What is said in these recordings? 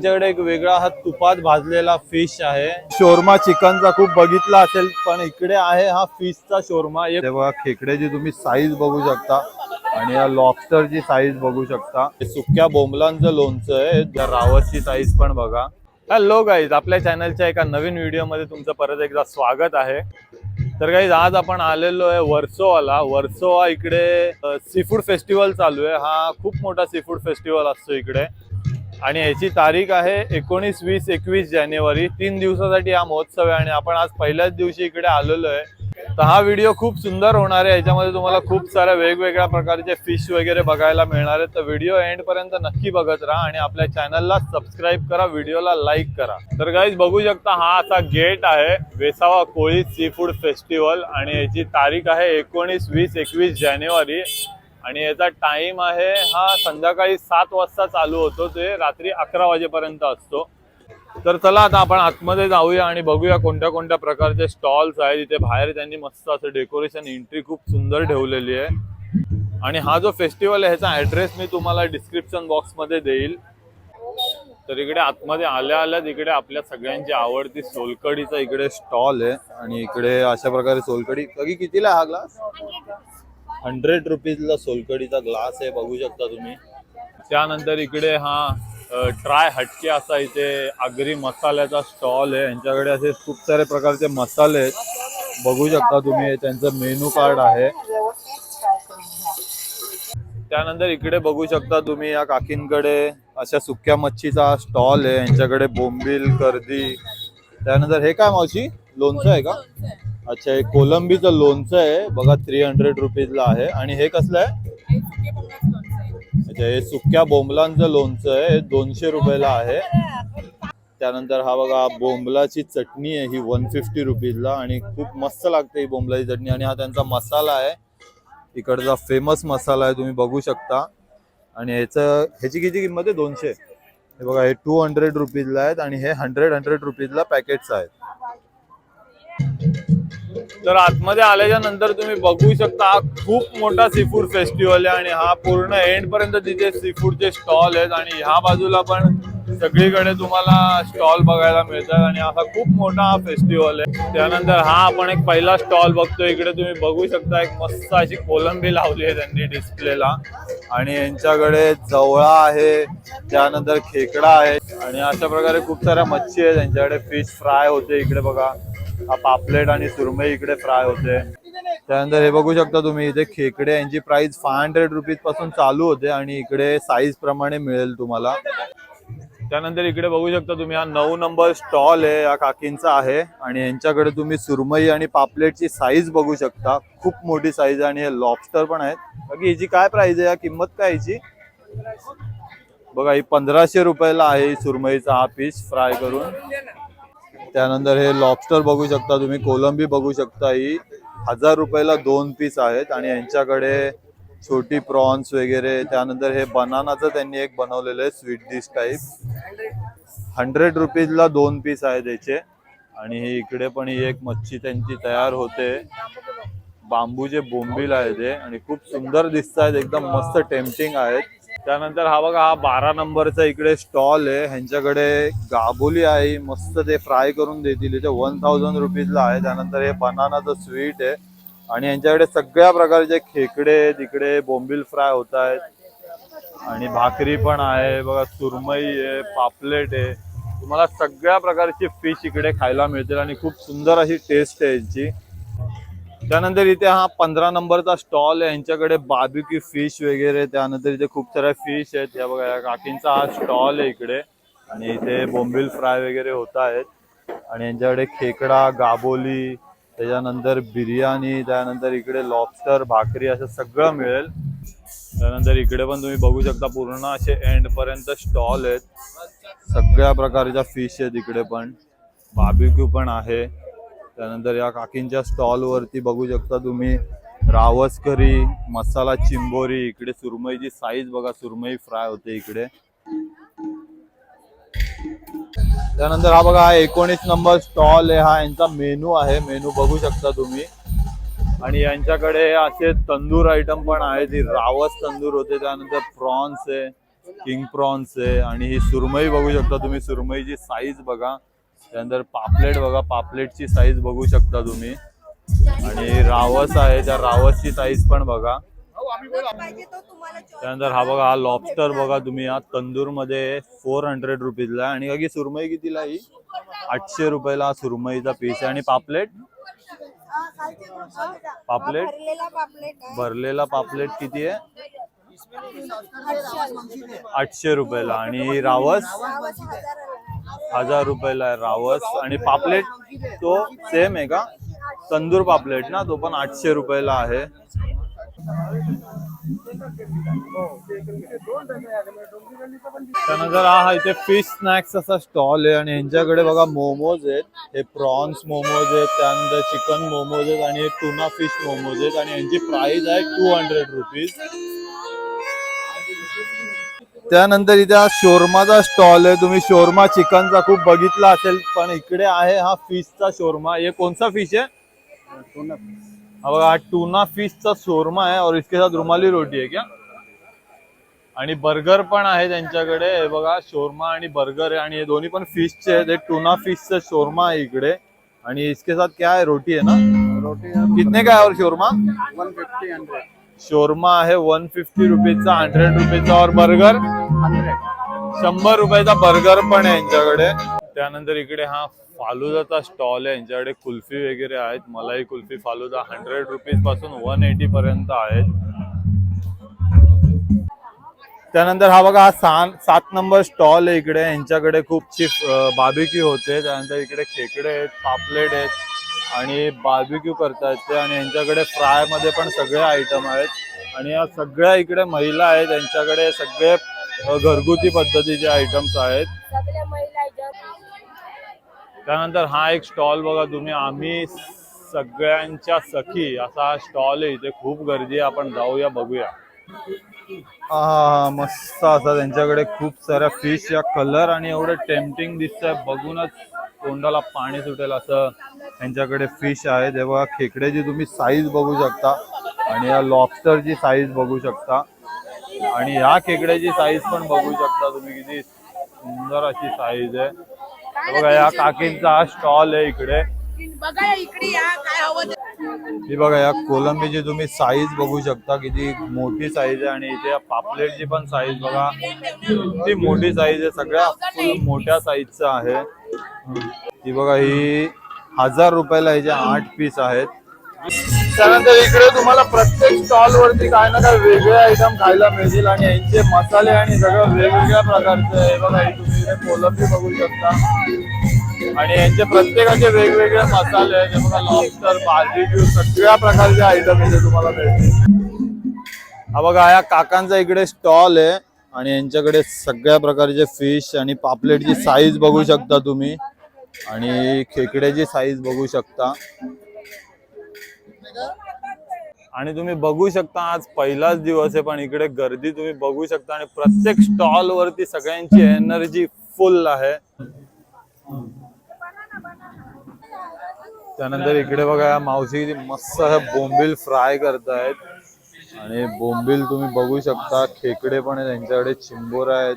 त्यांच्याकडे एक वेगळा हा तुपात भाजलेला फिश आहे. शोरमा चिकनचा खूप बघितला असेल, पण इकडे आहे हा फिशचा शोरमा. तेव्हा खेकड्याची तुम्ही साईज बघू शकता आणि या लॉबस्टरची साईज बघू शकता. सुक्या बोंबलांचं लोणचं आहे. रावसची साईज पण बघा. हॅलो गाईज, आपल्या चॅनलच्या एका नवीन व्हिडिओमध्ये तुमचं परत एकदा स्वागत आहे. तर गाईज, आज आपण आलेलो आहे वर्सोवाला. वर्सोवा इकडे सी फूड फेस्टिवल चालू आहे. हा खूप मोठा सी फूड फेस्टिवल असतो इकडे आणि याची तारीख आहे 19, 20, 21 जानेवारी. 3 दिवसासाठी हा महोत्सव आहे आणि आपण आज पहिल्याच दिवशी इकडे आलेलो आहे. तर हा व्हिडिओ खूप सुंदर होणार आहे. याच्यामध्ये तुम्हाला खूप साऱ्या वेगवेगळ्या प्रकारचे फिश वगैरे बघायला मिळणार आहेत. तर व्हिडिओ एंड पर्यंत नक्की बघत राहा आणि आपल्या चॅनलला सबस्क्राईब करा, व्हिडिओला लाईक करा. तर गाईज बघू शकता, हा असा गेट आहे वेसावा कोळी सी फूड फेस्टिवल आणि याची तारीख आहे 19, 20, 21 जानेवारी आणि याचा टाइम आहे हा संध्याकाळी 7 वाजता चालू होतो ते रात्री 11 वाजेपर्यंत असतो. तर चला आता आपण आतमध्ये जाऊया आणि बघूया कोणत्या कोणत्या प्रकारचे स्टॉल्स आहेत. इथे बाहेर त्यांनी मस्त असं डेकोरेशन, एंट्री खूप सुंदर ठेवलेली आहे. आणि हा जो फेस्टिवल आहे ह्याचा ऍड्रेस मी तुम्हाला डिस्क्रिप्शन बॉक्स मध्ये देईल. तर इकडे आतमध्ये आल्या आल्या इकडे आपल्या सगळ्यांची आवडती सोलकडीचा इकडे स्टॉल आहे आणि इकडे अशा प्रकारे सोलकडी. कधी कितीला हा ग्लास? 100 रुपीजला सोलकडीचा ग्लास आहे, बघू शकता तुम्ही. त्यानंतर इकडे हा ट्राय हटके असा इथे आगरी मसाल्याचा स्टॉल आहे. यांच्याकडे असे खूप सारे प्रकारचे मसाले आहेत, बघू शकता तुम्ही. त्यांचं मेनू कार्ड आहे. त्यानंतर इकडे बघू शकता तुम्ही या काकींकडे अशा सुक्या मच्छीचा स्टॉल आहे. यांच्याकडे बोंबील, कर्दी. त्यानंतर हे काय मावशी, लोणचं आहे का? अच्छा, हे कोलंबीचं लोणचं आहे बघा, 300 रुपीजला आहे. आणि हे कसलं आहे? अच्छा, हे सुक्या बोंबलांचं लोणचं आहे, 200 रुपयाला आहे. त्यानंतर हा बघा बोंबलाची चटणी आहे, ही 150 रुपीजला आणि खूप मस्त लागते ही बोंबलाची चटणी. आणि हा त्यांचा मसाला आहे, इकडचा फेमस मसाला आहे, तुम्ही बघू शकता. आणि ह्याची किती किंमत आहे? 200. हे बघा, हे 200 रुपीजला आहेत आणि हे 100 रुपीजला पॅकेट्स आहेत. तर आतमध्ये आल्याच्या नंतर तुम्ही बघू शकता हा खूप मोठा सी फूड फेस्टिवल आहे आणि हा पूर्ण एंड पर्यंत तिथे सी फूडचे स्टॉल आहेत आणि ह्या बाजूला पण सगळीकडे तुम्हाला स्टॉल बघायला मिळतात आणि असा खूप मोठा हा फेस्टिवल आहे. त्यानंतर हा आपण एक पहिला स्टॉल बघतो. इकडे तुम्ही बघू शकता एक मस्त अशी कोलंबी लावली आहे त्यांनी डिस्प्लेला आणि यांच्याकडे जवळा आहे, त्यानंतर खेकडा आहे आणि अशा प्रकारे खूप साऱ्या मच्छी आहे. त्यांच्याकडे फिश फ्राय होते, इकडे बघा हा पापलेट आणि सुरमई इकडे फ्राय होते. त्यानंतर हे बघू शकता तुम्ही, इथे खेकडे यांची प्राइस 500 रुपीज पासून चालू होते आणि इकडे साईज प्रमाणे मिळेल तुम्हाला. त्यानंतर इकडे बघू शकता तुम्ही हा 9 नंबर स्टॉल आहे, या काकींचा आहे आणि यांच्याकडे तुम्ही सुरमई आणि पापलेटची साईज बघू शकता. खूप मोठी साईज आणि हे लॉबस्टर पण आहेत. बाकी हिची काय प्राइस आहे, या किंमत काय हिची? बघा, ही 1500 रुपयाला आहे सुरमईचा हा पीस फ्राय करून. त्यानंतर हे लॉबस्टर बघू शकता तुम्ही, कोलंबी बघू शकता, ही 1000 रुपयाला 2 पीस आहेत आणि यांच्याकडे छोटी प्रॉन्स वगैरे. त्यानंतर हे बनानाचं त्यांनी एक बनवलेलं आहे स्वीट डिश टाईप, 100 रुपीजला 2 पीस आहेत याचे. आणि हे इकडे पण ही एक मच्छी त्यांची तयार होते, बांबूचे बोंबील आहे ते आणि खूप सुंदर दिसत आहेत, एकदम मस्त टेम्पटिंग आहेत. त्यानंतर हा बघा, हा 12 नंबरचा इकडे स्टॉल आहे. ह्यांच्याकडे गाबोली आहे, मस्त ते फ्राय करून देतील, इथे 1000 रुपीजला आहे. त्यानंतर हे बनानाचं स्वीट आहे आणि यांच्याकडे सगळ्या प्रकारचे खेकडे तिकडे बोंबील फ्राय होत आहेत आणि भाकरी पण आहे बघा, सुरमई आहे, पापलेट आहे. तुम्हाला सगळ्या प्रकारची फिश इकडे खायला मिळतील आणि खूप सुंदर अशी टेस्ट आहे यांची. त्यानंतर इथे हा 15 नंबरचा स्टॉल आहे, यांच्याकडे बार्बिक्यू फिश वगैरे. त्यानंतर इथे खूप साऱ्या फिश आहेत, या बघा, या काकींचा हा स्टॉल आहे इकडे आणि इथे बोंबील फ्राय वगैरे होत आहेत आणि यांच्याकडे खेकडा, गाबोली, त्याच्यानंतर बिर्याणी, त्यानंतर इकडे लॉबस्टर, भाकरी असं सगळं मिळेल. त्यानंतर इकडे पण तुम्ही बघू शकता पूर्ण असे एंड पर्यंत स्टॉल आहेत, सगळ्या प्रकारच्या फिश आहेत. इकडे पण बार्बिक्यू पण आहे. त्यानंतर या काकींच्या स्टॉल वरती बघू शकता तुम्ही रावस करी, मसाला चिंबोरी, इकडे सुरमईची साईज बघा, सुरमई फ्राय होते इकडे. त्यानंतर हा बघा, हा 19 नंबर स्टॉल आहे, हा यांचा मेनू आहे, मेनू बघू शकता तुम्ही. आणि यांच्याकडे असे तंदूर आयटम पण आहेत, रावस तंदूर होते, त्यानंतर प्रॉन्स आहे, किंग प्रॉन्स आहे आणि ही सुरमई बघू शकता तुम्ही, सुरमईची साईज बघा. त्यानंतर पापलेट बघा, पापलेटची साईज बघू शकता तुम्ही. आणि रावस आहे, त्या रावसची साईज पण बघा. त्यानंतर हा बघा, हा लॉबस्टर बघा तुम्ही, हा तंदूर मध्ये 400 रुपीजला आणि बघा सुरमई कितीला ही 800 रुपयाला सुरमईचा पीस आहे. आणि पापलेट पापलेट भरलेला पापलेट किती आहे? 800 रुपयाला. आणि रावस 1000 रुपयाला आहे रावस. आणि पापलेट तो सेम आहे का? तंदूर पापलेट ना, तो पण 800 रुपयाला आहे. त्यानंतर हा इथे फिश स्नॅक्स असा स्टॉल आहे आणि यांच्याकडे बघा मोमोज आहेत. हे प्रॉन्स मोमोज आहेत, त्यानंतर चिकन मोमोज आहेत आणि हे टुना फिश मोमोज आहेत आणि यांची प्राइस आहे 200 रुपीज. त्यानंतर इथे हा शोरमाचा स्टॉल आहे. तुम्ही शोरमा चिकनचा खूप बघितला असेल, पण इकडे आहे हा फिशचा शोरमा. हे कोणता फिश आहे? हा बघा, टूना फिशचा शोरमा आहे और इसके साथ रुमाली रोटी आहे क्या? आणि बर्गर पण आहे त्यांच्याकडे. हे बघा, शोरमा आणि बर्गर आहे आणि हे दोन्ही पण फिशचे आहेत. टूना फिशचा शोरमा आहे इकडे आणि इसके साथ क्या है? रोटी है ना? रोटी कितने का है? और शोरमा 150. शोरमा आहे 150 रुपीजचा, 100 रुपीजचा और बर्गर 100 रुपयाचा बर्गर पण आहे यांच्याकडे. त्यानंतर इकडे हा फालुदाचा स्टॉल आहे. यांच्याकडे कुल्फी वगैरे आहेत. मलाई कुल्फी फालुदा 100 रुपीज पासून 180 पर्यंत आहेत. त्यानंतर हा बघा, हा 7 नंबर स्टॉल आहे इकडे. यांच्याकडे खूपशी बार्बिक्यू होते. त्यानंतर इकडे खेकडे आहेत, पापलेट आहेत आणि बार्बिक्यू करता येते. आणि यांच्याकडे फ्राय मध्ये पण सगळे आयटम आहेत आणि या सगळ्या इकडे महिला आहेत. त्यांच्याकडे सगळे घरगुती पद्धतीचे आयटम्स आहेत. त्यानंतर हा एक स्टॉल बघा तुम्ही, आम्ही सगळ्यांच्या सखी असा स्टॉल आहे. इथे खूप गर्दी आहे, आपण जाऊया बघूया. हा मस्त असा त्यांच्याकडे खूप साऱ्या फिश या कलर आणि एवढे टेम्पटिंग दिसतंय, बघूनच तोंडाला पाणी सुटेल असं त्यांच्याकडे फिश आहे. तेव्हा खेकड्याची तुम्ही साईज बघू शकता आणि या लॉबस्टरची साईज बघू शकता आणि ह्या खेकड्याची साईज पण बघू शकता तुम्ही, किती सुंदर अशी साईज आहे. बघा, या काकींचा हा स्टॉल आहे इकडे. ही बघा, या कोलंबीची तुम्ही साईज बघू शकता, किती मोठी साईज आहे. आणि इथे पापलेटची पण साईज बघा, किती मोठी साईज आहे. सगळ्या फुल मोठ्या साईजचा आहे. ही बघा, ही 1000 रुपयाला ह्याचे 8 पीस आहेत. त्यानंतर इकडे तुम्हाला प्रत्येक स्टॉल वरती काय ना काय वेगळे आयटम खायला मिळतील आणि यांचे मसाले आणि सगळं वेगवेगळ्या प्रकारचे आहे. बघा, तुम्ही इथे कोलंबी बघू शकता आणि यांचे प्रत्येकाचे वेगवेगळे मसाले आहेत. बघा, लॉबस्टर, बार्बिक्यू, सगळ्या प्रकारचे आयटम इथे तुम्हाला मिळतील. हा बघा, या काकांचा इकडे स्टॉल आहे आणि यांच्याकडे सगळ्या प्रकारचे फिश आणि पापलेटची साईज बघू शकता तुम्ही आणि खेकड्याची साईज बघू शकता. आणि तुम्ही बघू शकता आज पहिलाच दिवस आहे, पण इकडे गर्दी तुम्ही बघू शकता आणि प्रत्येक स्टॉल वरती सगळ्यांची एनर्जी फुल आहे. त्यानंतर इकडे बघा, मावशी मस्त बोंबील फ्राय करतायत आणि बोंबील तुम्ही बघू शकता. खेकडे पण आहेत त्यांच्याकडे, चिंबोरा आहेत.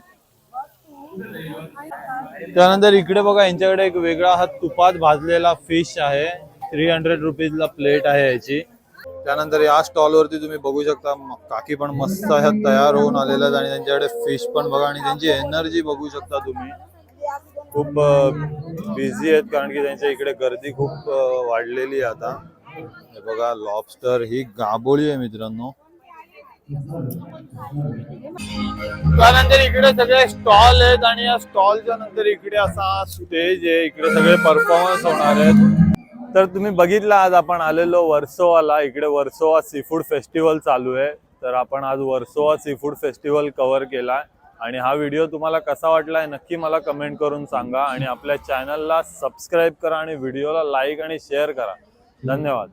त्यानंतर इकडे बघा, यांच्याकडे एक वेगळा हा तुपात भाजलेला फिश आहे. 300 रुपीजला प्लेट आहे याची. त्यानंतर या स्टॉल वरती तुम्ही बघू शकता, काकी पण मस्त ह्या तयार होऊन आलेल्या आहेत आणि त्यांच्याकडे फिश पण बघा आणि त्यांची एनर्जी बघू शकता तुम्ही. खूप बिझी आहेत कारण की त्यांच्या इकडे गर्दी खूप वाढलेली आहे आता. हे बघा, लॉबस्टर ही गाबोळी आहे मित्रांनो. त्यानंतर इकडे सगळे स्टॉल आहेत आणि या स्टॉलच्या नंतर इकडे असा स्टेज आहे. इकडे सगळे परफॉर्मन्स होणार आहेत. तर तुम्ही बघितलं, आज आपण आलेलो वर्सोवाला. इकडे वर्सोवा सी फूड फेस्टिवल चालू आहे. तर आपण आज Versova seafood festival cover केलाय आणि हा व्हिडिओ तुम्हाला कसा वाटलाय नक्की मला कमेंट करून सांगा आणि आपल्या चॅनलला सबस्क्राईब करा आणि व्हिडिओला लाईक आणि शेअर करा. धन्यवाद.